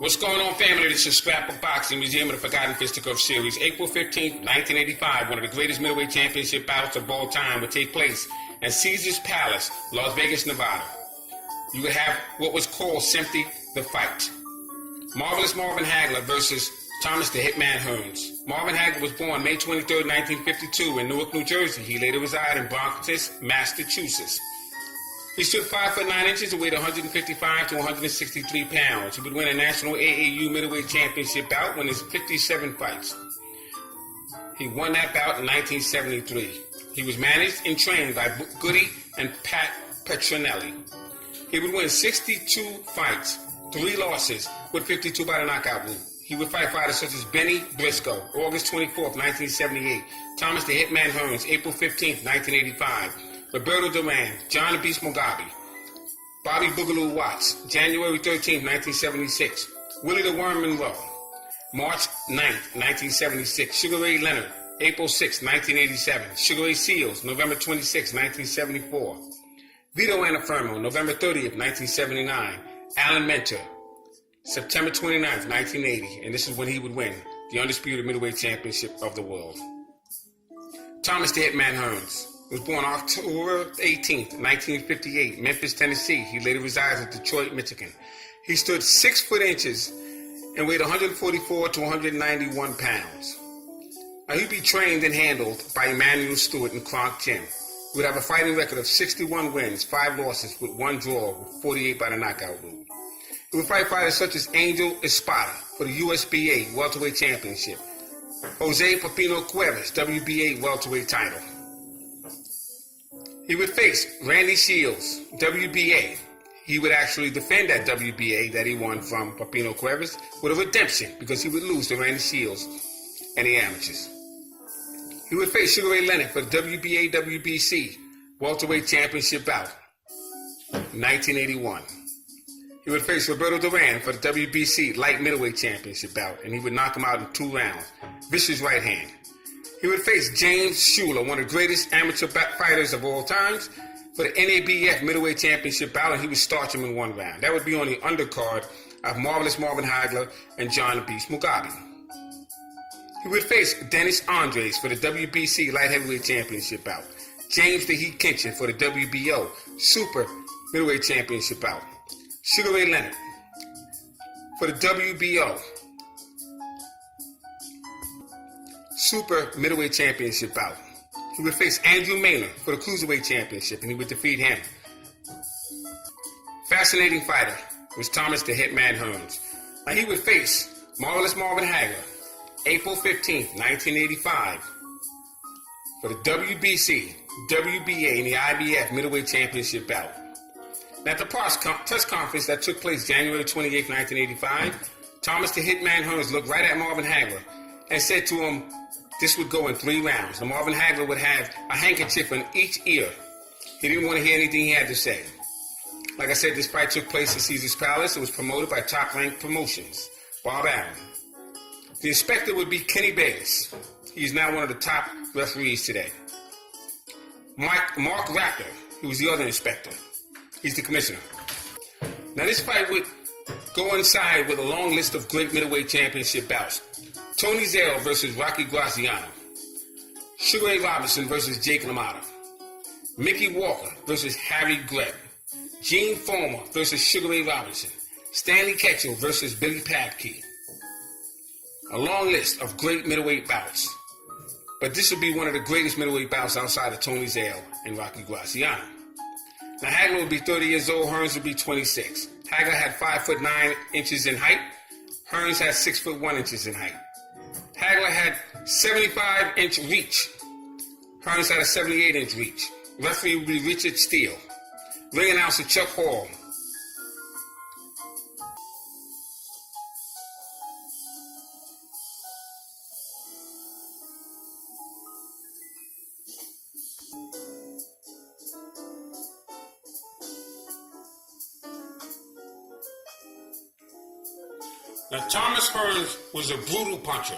What's going on, family? This is Scrapbook Boxing, Museum of the Forgotten Fisticuffs series. April 15th, 1985, one of the greatest middleweight championship bouts of all time would take place at Caesar's Palace, Las Vegas, Nevada. You would have what was called simply the fight. Marvelous Marvin Hagler versus Thomas the Hitman Hearns. Marvin Hagler was born May 23, 1952 in Newark, New Jersey. He later resided in Bronx, Massachusetts. He stood 5 foot 9 inches and weighed 155 to 163 pounds. He would win a national AAU middleweight championship bout, winning 57 fights. He won that bout in 1973. He was managed and trained by Goody and Pat Petronelli. He would win 62 fights, 3 losses, with 52 by the knockout route. He would fight fighters such as Benny Briscoe, August 24th, 1978, Thomas the Hitman Hearns, April 15th, 1985, Roberto Duran, John the Beast Mugabe, Bobby Boogaloo Watts, January 13th, 1976, Willie the Worm Monroe, March 9th, 1976, Sugar Ray Leonard, April 6th, 1987, Sugar Ray Seals, November 26th, 1974, Vito Antuofermo, November 30th, 1979, Alan Mentor, September 29th, 1980, and this is when he would win the undisputed middleweight championship of the world. Thomas the Hitman Hearns was born October 18th, 1958, Memphis, Tennessee. He later resides in Detroit, Michigan. He stood 6 foot inches and weighed 144 to 191 pounds. Now, he'd be trained and handled by Emmanuel Stewart and Kronk Jim. He would have a fighting record of 61 wins, 5 losses, with 1 draw, with 48 by the knockout route. He would fight fighters such as Angel Espada for the USBA welterweight championship, Jose Pepino Cuevas, WBA welterweight title. He would face Randy Shields, WBA. He would actually defend that WBA that he won from Pepino Cuevas with a redemption because he would lose to Randy Shields and the amateurs. He would face Sugar Ray Leonard for the WBA WBC welterweight championship bout in 1981. He would face Roberto Duran for the WBC light middleweight championship bout, and he would knock him out in 2 rounds. Vicious right hand. He would face James Shuler, one of the greatest amateur fighters of all times, for the NABF middleweight championship bout, and he would starch him in 1 round. That would be on the undercard of Marvelous Marvin Hagler and John the Beast Mugabe. He would face Dennis Andres for the WBC light heavyweight championship bout, James the Heat Kinchin for the WBO super middleweight championship bout, Sugar Ray Leonard for the WBO super middleweight championship bout. He would face Andrew Maynard for the cruiserweight championship, and he would defeat him. Fascinating fighter was Thomas the Hitman Hearns. Now, he would face Marvelous Marvin Hagler, April 15th, 1985, for the WBC, WBA, and the IBF middleweight championship bout. Now, at the press conference that took place January 28th, 1985, Thomas the Hitman Hearns looked right at Marvin Hagler and said to him, this would go in 3 rounds. Now, Marvin Hagler would have a handkerchief in each ear. He didn't want to hear anything he had to say. Like I said, this fight took place at Caesar's Palace. It was promoted by Top Rank Promotions, Bob Allen. The inspector would be Kenny Bayless. He is now one of the top referees today. Mark Raptor, who was the other inspector. He's the commissioner. Now, this fight would go inside with a long list of great middleweight championship bouts. Tony Zale versus Rocky Graziano. Sugar Ray Robinson versus Jake LaMotta. Mickey Walker versus Harry Greb. Gene Foreman versus Sugar Ray Robinson. Stanley Ketchel versus Billy Padkey. A long list of great middleweight bouts. But this would be one of the greatest middleweight bouts outside of Tony Zale and Rocky Graziano. Now, Hagler would be 30 years old, Hearns would be 26. Hagler had 5 foot 9 inches in height. Hearns had 6 foot 1 inches in height. Hagler had 75-inch reach. Hearns had a 78-inch reach. Referee would be Richard Steele. Ring announcer Chuck Hall. Now, Thomas Hearns was a brutal puncher.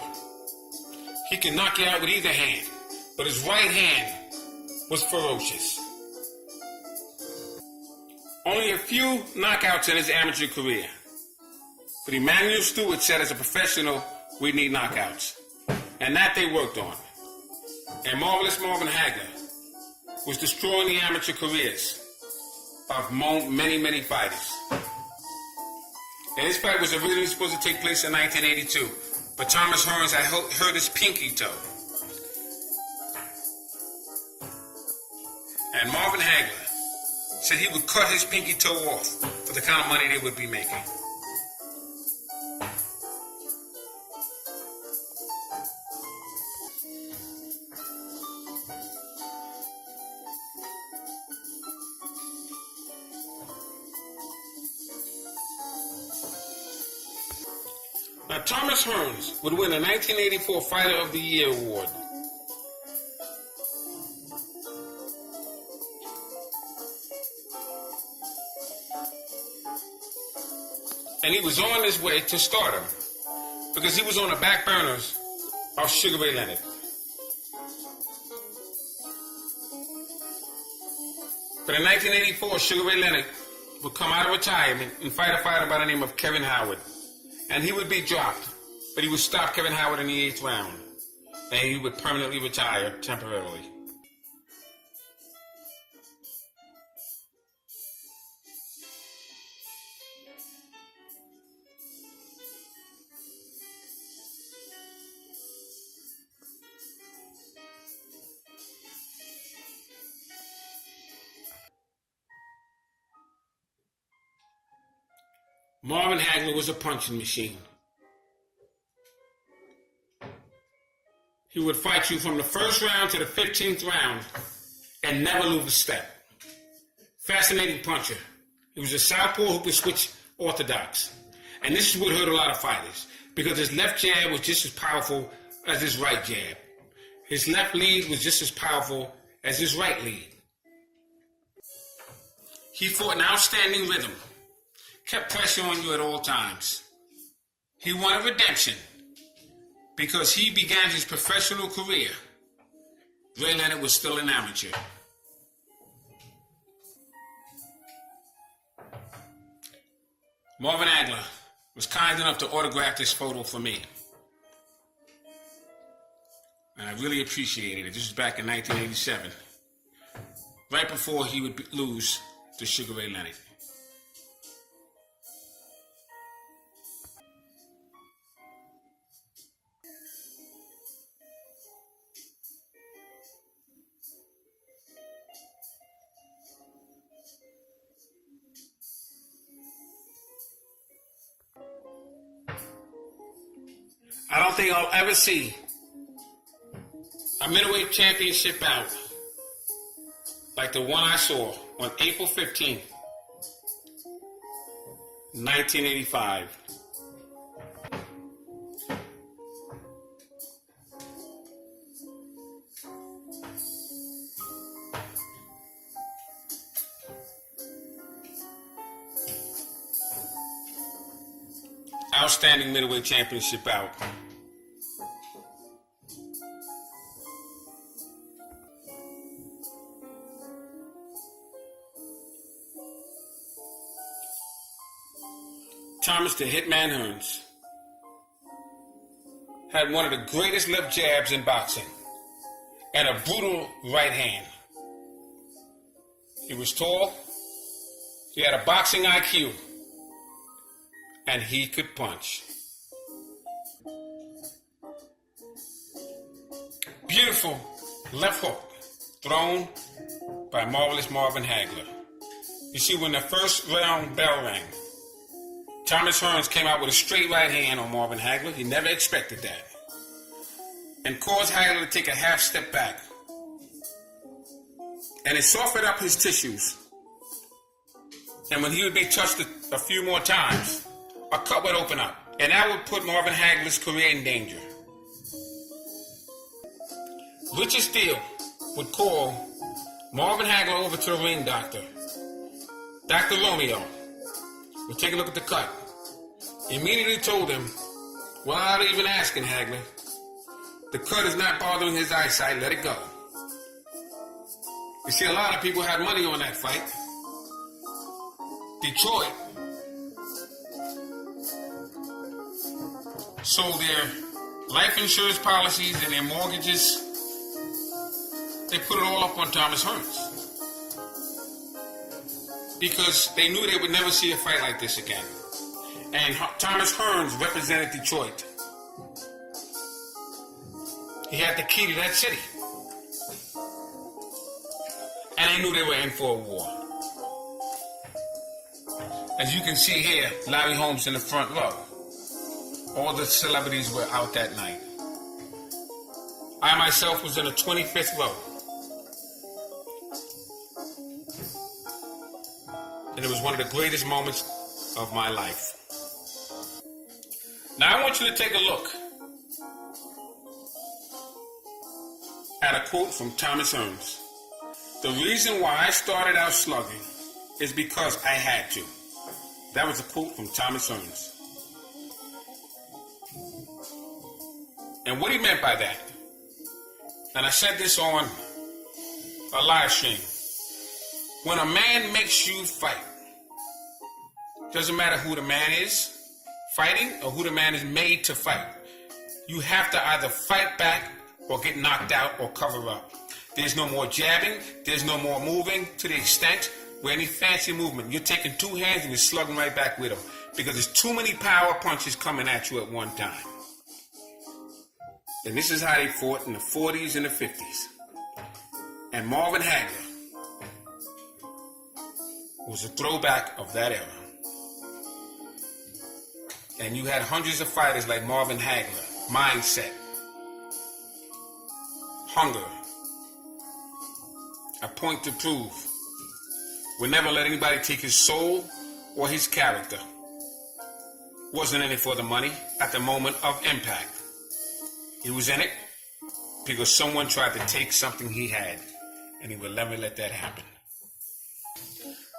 He could knock you out with either hand, but his right hand was ferocious. Only a few knockouts in his amateur career. But Emmanuel Stewart said as a professional, we need knockouts. And that they worked on. And Marvelous Marvin Hagler was destroying the amateur careers of many, many fighters. And this fight was originally supposed to take place in 1982, but Thomas Hearns had hurt his pinky toe. And Marvin Hagler said he would cut his pinky toe off for the kind of money they would be making. Now, Thomas Hearns would win a 1984 Fighter of the Year award. And he was on his way to stardom because he was on the back burners of Sugar Ray Leonard. But in 1984, Sugar Ray Leonard would come out of retirement and fight a fighter by the name of Kevin Howard. And he would be dropped, but he would stop Kevin Howard in the 8th round. And he would permanently retire temporarily. Marvin Hagler was a punching machine. He would fight you from the first round to the 15th round and never lose a step. Fascinating puncher. He was a southpaw who could switch orthodox. And this is what hurt a lot of fighters, because his left jab was just as powerful as his right jab. His left lead was just as powerful as his right lead. He fought an outstanding rhythm. Kept pressure on you at all times. He wanted redemption because he began his professional career. Ray Leonard was still an amateur. Marvin Hagler was kind enough to autograph this photo for me. And I really appreciated it. This was back in 1987, right before he would lose to Sugar Ray Leonard. I don't think I'll ever see a middleweight championship bout like the one I saw on April 15th, 1985. Outstanding middleweight championship bout. Thomas the Hitman Hearns had one of the greatest left jabs in boxing and a brutal right hand. He was tall, he had a boxing IQ, and he could punch. Beautiful left hook thrown by Marvelous Marvin Hagler. You see, when the first round bell rang, Thomas Hearns came out with a straight right hand on Marvin Hagler. He never expected that. And caused Hagler to take a half step back. And it softened up his tissues. And when he would be touched a few more times, a cut would open up. And that would put Marvin Hagler's career in danger. Richard Steele would call Marvin Hagler over to the ring doctor. Dr. Romeo would take a look at the cut. He immediately told him, without even asking Hagler, the cut is not bothering his eyesight, let it go. You see, a lot of people had money on that fight. Detroit sold their life insurance policies and their mortgages. They put it all up on Thomas Hearns because they knew they would never see a fight like this again. And Thomas Hearns represented Detroit. He had the key to that city. And they knew they were in for a war. As you can see here, Larry Holmes in the front row. All the celebrities were out that night. I myself was in the 25th row. And it was one of the greatest moments of my life. Now I want you to take a look at a quote from Thomas Hearns. The reason why I started out slugging is because I had to. That was a quote from Thomas Hearns. And what he meant by that, and I said this on a live stream, when a man makes you fight, doesn't matter who the man is fighting or who the man is made to fight, you have to either fight back or get knocked out or cover up. There's no more jabbing, there's no more moving to the extent where any fancy movement, you're taking two hands and you're slugging right back with them because there's too many power punches coming at you at one time. And this is how they fought in the 40s and the 50s. And Marvin Hagler was a throwback of that era. And you had hundreds of fighters like Marvin Hagler, mindset, hunger, a point to prove. Would never let anybody take his soul or his character. Wasn't in it for the money at the moment of impact. He was in it because someone tried to take something he had, and he would never let that happen.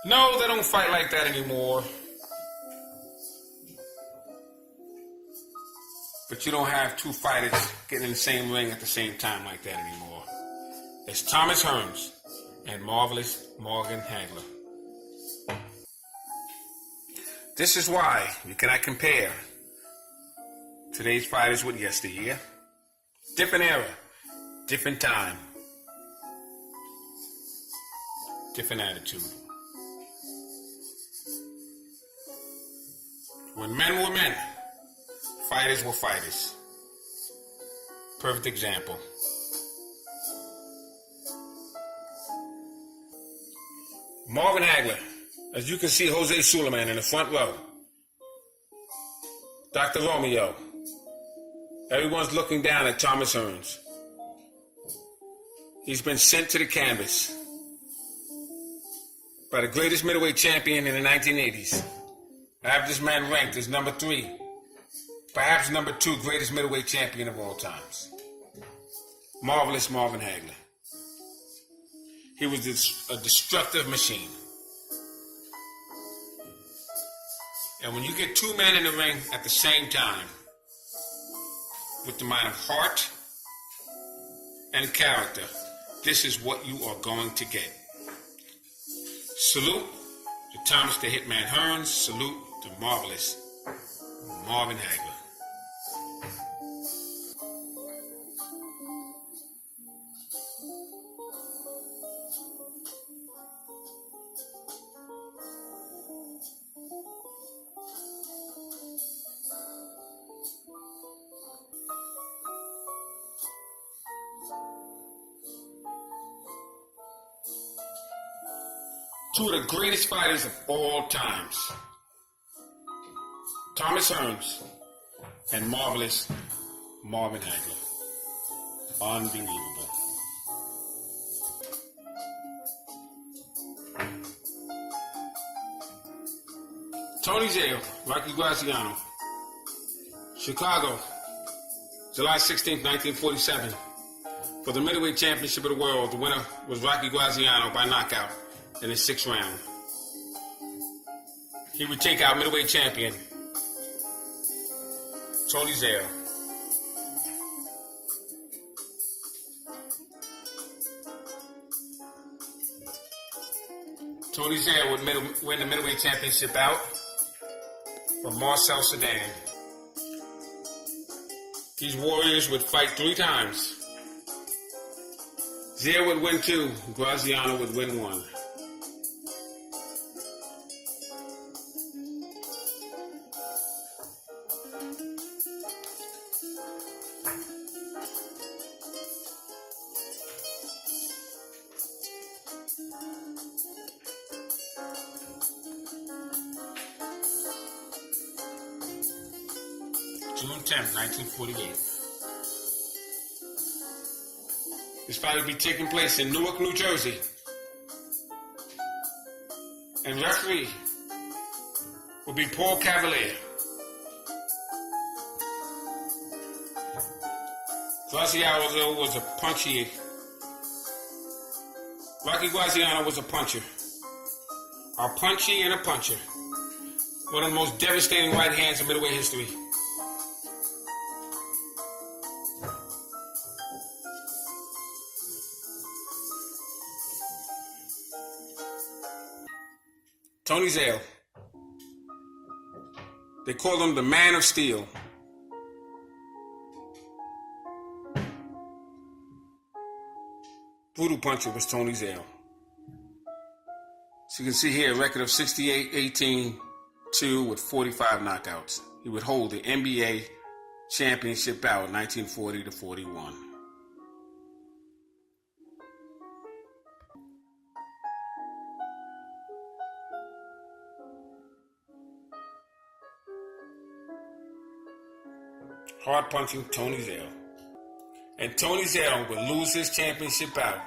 No, they don't fight like that anymore. But you don't have two fighters getting in the same ring at the same time like that anymore. It's Thomas Hearns and marvelous Marvin Hagler. This is why you cannot compare today's fighters with yesteryear. Different era, different time, different attitude. When men were men, fighters were fighters. Perfect example. Marvin Hagler, as you can see, Jose Suleiman in the front row. Dr. Romeo. Everyone's looking down at Thomas Hearns. He's been sent to the canvas by the greatest middleweight champion in the 1980s. I have this man ranked as number 3, perhaps number 2 greatest middleweight champion of all times. Marvelous Marvin Hagler. He was a destructive machine. And when you get two men in the ring at the same time, with the mind of heart and character, this is what you are going to get. Salute to Thomas the Hitman Hearns. Salute to marvelous Marvin Hagler. Two of the greatest fighters of all times. Thomas Hearns and marvelous Marvin Hagler. Unbelievable. Tony Zale, Rocky Graziano. Chicago, July 16th, 1947. For the middleweight championship of the world, the winner was Rocky Graziano by knockout in the 6th round. He would take out middleweight champion Tony Zale. Tony Zale would win the middleweight championship bout from Marcel Sedan. These warriors would fight 3 times. Zaire would win 2, Graziano would win 1. June 10, 1948. This fight will be taking place in Newark, New Jersey. And referee will be Paul Cavalier. Graziano was a punchy. Rocky Graziano was a puncher. A punchy and a puncher. One of the most devastating right hands in middleweight history. Tony Zale. They called him the Man of Steel. Voodoo puncher was Tony Zale. So you can see here a record of 68-18-2 with 45 knockouts. He would hold the NBA championship bout 1940-41. Hard punching Tony Zale. And Tony Zale would lose his championship bout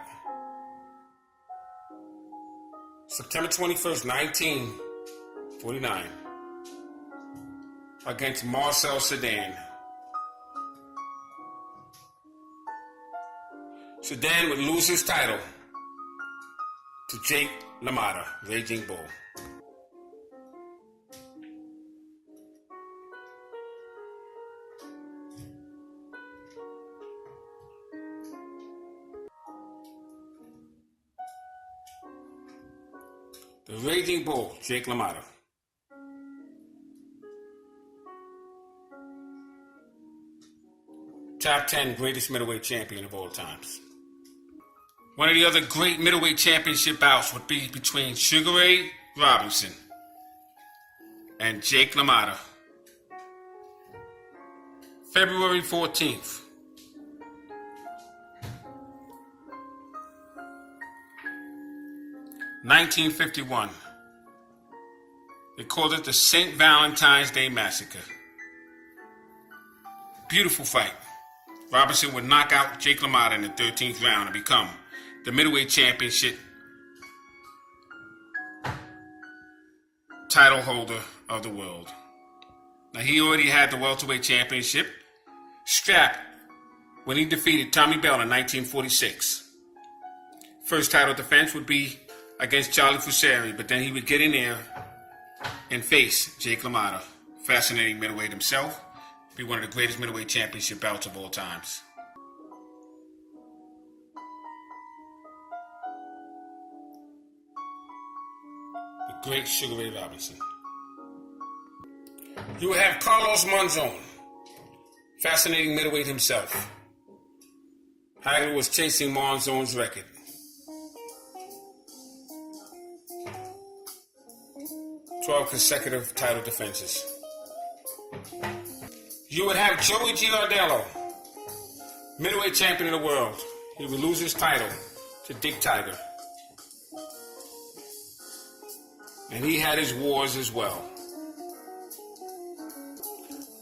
September 21st, 1949 against Marcel Sedan. Sedan would lose his title to Jake LaMotta, Raging Bull. The Raging Bull, Jake LaMotta. Top 10 greatest middleweight champion of all times. One of the other great middleweight championship bouts would be between Sugar Ray Robinson and Jake LaMotta. February 14th. 1951. They called it the St. Valentine's Day Massacre. Beautiful fight. Robinson would knock out Jake LaMotta in the 13th round and become the middleweight championship title holder of the world. Now he already had the welterweight championship strapped when he defeated Tommy Bell in 1946. First title defense would be against Charlie Fusari, but then he would get in there and face Jake LaMotta. Fascinating middleweight himself. Be one of the greatest middleweight championship bouts of all times. The great Sugar Ray Robinson. You have Carlos Monzon. Fascinating middleweight himself. Hagler was chasing Monzon's record. Consecutive title defenses. You would have Joey Giardello, middleweight champion of the world. He would lose his title to Dick Tiger. And he had his wars as well.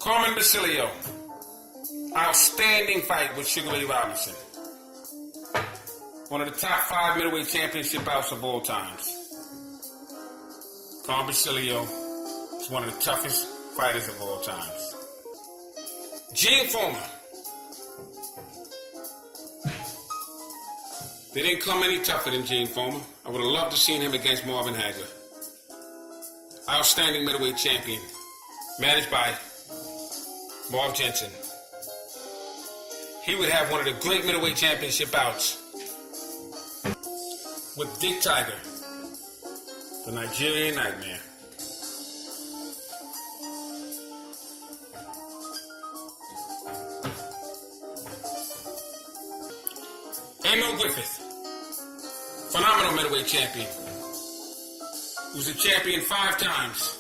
Carmen Basilio, outstanding fight with Sugar Ray Robinson. One of the top 5 middleweight championship bouts of all times. Carmen Basilio is one of the toughest fighters of all times. Gene Foreman. They didn't come any tougher than Gene Foreman. I would have loved to seen him against Marvin Hagler. Outstanding middleweight champion, managed by Marv Jensen. He would have one of the great middleweight championship bouts with Dick Tiger, the Nigerian Nightmare. Emil Griffith, phenomenal middleweight champion. He was a champion 5 times.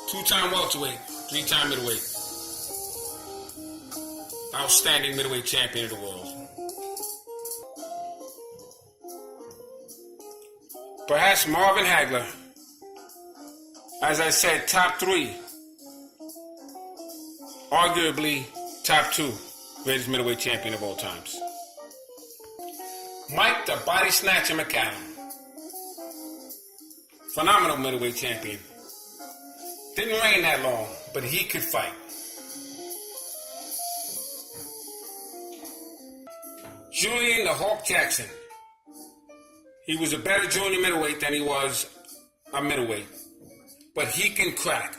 2-time welterweight, 3-time middleweight. Outstanding middleweight champion of the world. Perhaps Marvin Hagler. As I said, top 3. Arguably top 2 greatest middleweight champion of all times. Mike the Body Snatcher McCallum. Phenomenal middleweight champion. Didn't reign that long, but he could fight. Julian the Hawk Jackson. He was a better junior middleweight than he was a middleweight. But he can crack.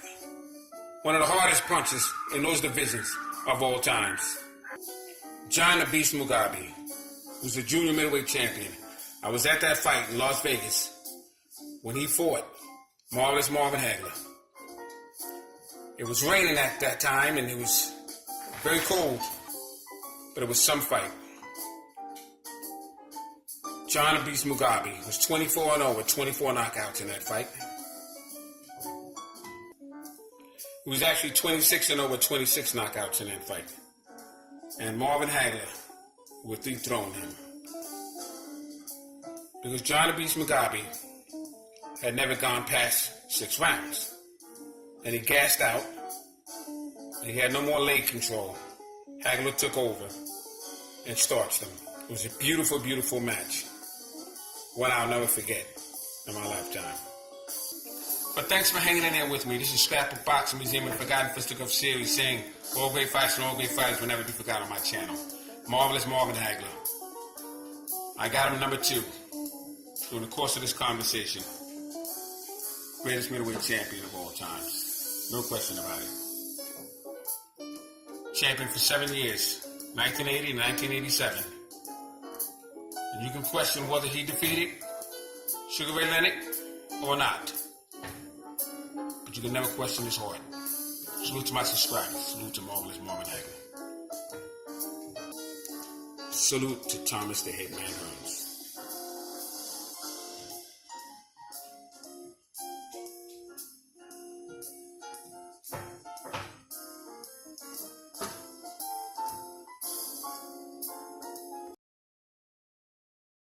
One of the hardest punches in those divisions of all times. John the Beast Mugabe, who's a junior middleweight champion. I was at that fight in Las Vegas when he fought Marvelous Marvin Hagler. It was raining at that time and it was very cold, but it was some fight. John the Beast Mugabe was 24-0 with 24 knockouts in that fight. He was actually 26-0 with 26 knockouts in that fight. And Marvin Hagler would dethrone him. Because John the Beast Mugabe had never gone past 6 rounds. And he gassed out. And he had no more leg control. Hagler took over and starched him. It was a beautiful, beautiful match. One I'll never forget in my lifetime. But thanks for hanging in there with me. This is Scrapbook Boxing Museum of the Forgotten Fisticuffs series saying all great fights and all great fighters will never be forgotten on my channel. Marvelous Marvin Hagler. I got him number 2 during the course of this conversation. Greatest middleweight champion of all times. No question about it. Champion for 7 years, 1980 and 1987. And you can question whether he defeated Sugar Ray Leonard or not. But you can never question his heart. Salute to my subscribers. Salute to Marvelous Marvin Hagler. Salute to Thomas the Hitman Burns.